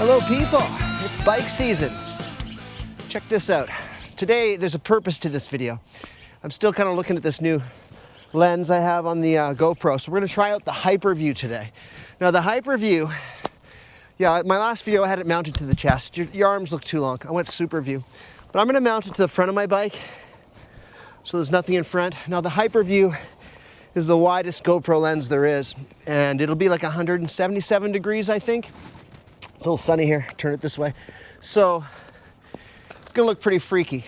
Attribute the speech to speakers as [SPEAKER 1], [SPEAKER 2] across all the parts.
[SPEAKER 1] Hello people, it's bike season. Check this out. Today there's a purpose to this video. I'm still kind of looking at this new lens I have on the GoPro. So we're gonna try out the Hyperview today. Now the Hyperview, yeah, my last video I had it mounted to the chest. Your arms look too long. I went super view. But I'm gonna mount it to the front of my bike so there's nothing in front. Now the Hyperview is the widest GoPro lens there is, and it'll be like 177 degrees, I think. It's a little sunny here, turn it this way. So it's gonna look pretty freaky.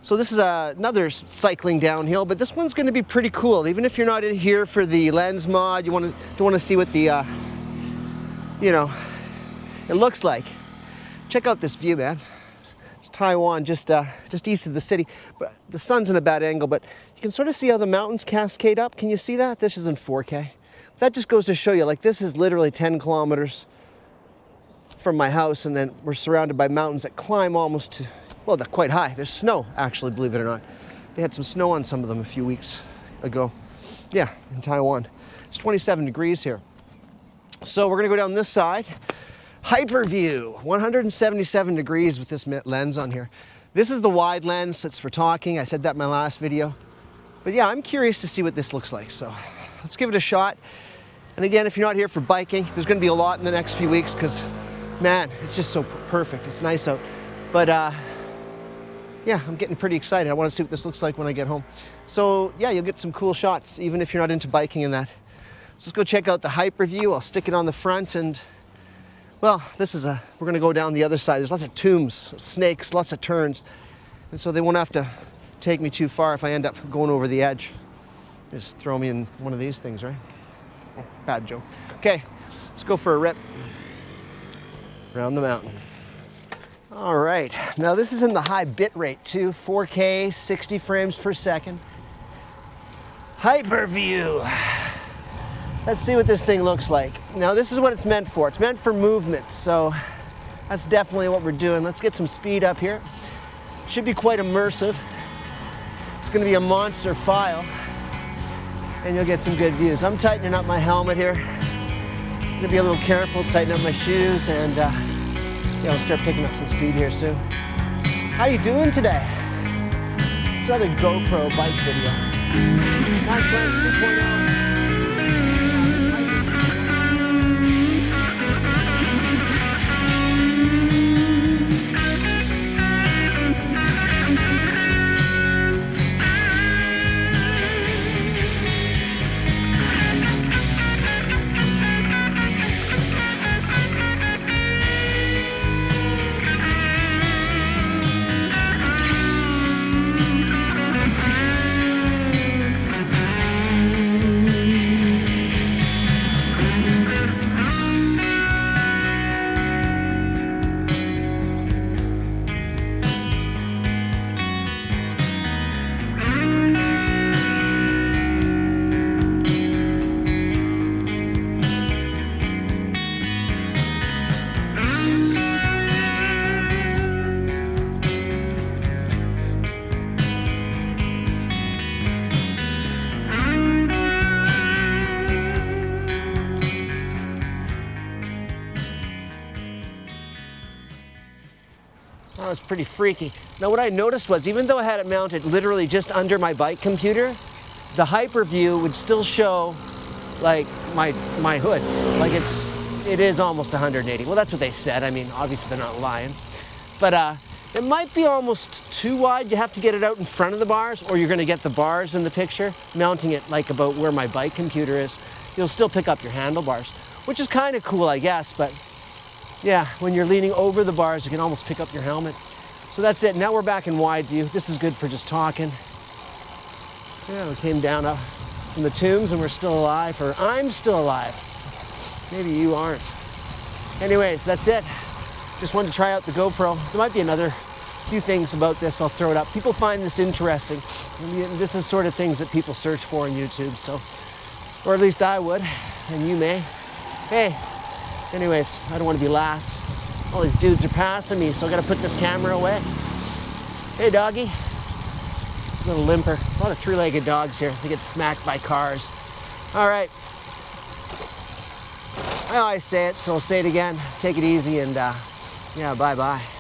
[SPEAKER 1] So this is another cycling downhill, but this one's gonna be pretty cool. Even if you're not in here for the lens mod, you don't wanna see what the, it looks like. Check out this view, man. It's Taiwan, just east of the city. But the sun's in a bad angle, but you can sort of see how the mountains cascade up. Can you see that? This is in 4K. That just goes to show you, like, this is literally 10 kilometers from my house, and then we're surrounded by mountains that climb almost to, well, they're quite high. There's snow, actually, believe it or not. They had some snow on some of them a few weeks ago. Yeah, in Taiwan. It's 27 degrees here. So we're gonna go down this side. Hyperview, 177 degrees with this lens on here. This is the wide lens that's for talking. I said that in my last video. But yeah, I'm curious to see what this looks like. So let's give it a shot. And again, if you're not here for biking, there's gonna be a lot in the next few weeks because, man, it's just so perfect. It's nice out. But yeah, I'm getting pretty excited. I want to see what this looks like when I get home. So yeah, you'll get some cool shots, even if you're not into biking and that. So let's go check out the Hyperview. I'll stick it on the front, and well, we're gonna go down the other side. There's lots of tombs, snakes, lots of turns. And so they won't have to take me too far if I end up going over the edge. Just throw me in one of these things, right? Oh, bad joke. Okay, let's go for a rip around the mountain. All right, now this is in the high bit rate too, 4K, 60 frames per second. Hyperview. Let's see what this thing looks like. Now this is what it's meant for. It's meant for movement, so that's definitely what we're doing. Let's get some speed up here. Should be quite immersive. It's gonna be a monster file, and you'll get some good views. I'm tightening up my helmet here. I'm gonna be a little careful, tighten up my shoes, and yeah, I'll start picking up some speed here soon. How you doing today? It's another GoPro bike video. Nice Lens 2.0. That was pretty freaky. Now what I noticed was, even though I had it mounted literally just under my bike computer, the Hyperview would still show like my hoods. Like it is almost 180. Well, that's what they said. I mean, obviously they're not lying. But it might be almost too wide. You have to get it out in front of the bars, or you're gonna get the bars in the picture, mounting it like about where my bike computer is. You'll still pick up your handlebars, which is kind of cool, I guess, but yeah, when you're leaning over the bars, you can almost pick up your helmet. So that's it. Now we're back in wide view. This is good for just talking. Yeah, we came down from the tombs and we're still alive, or I'm still alive. Maybe you aren't. Anyways, that's it. Just wanted to try out the GoPro. There might be another few things about this. I'll throw it up. People find this interesting. This is sort of things that people search for on YouTube, so, or at least I would, and you may. Hey. Anyways, I don't want to be last. All these dudes are passing me, so I gotta put this camera away. Hey, doggy. Little limper. A lot of three-legged dogs here. They get smacked by cars. All right. I always say it, so I'll say it again. Take it easy and yeah, bye-bye.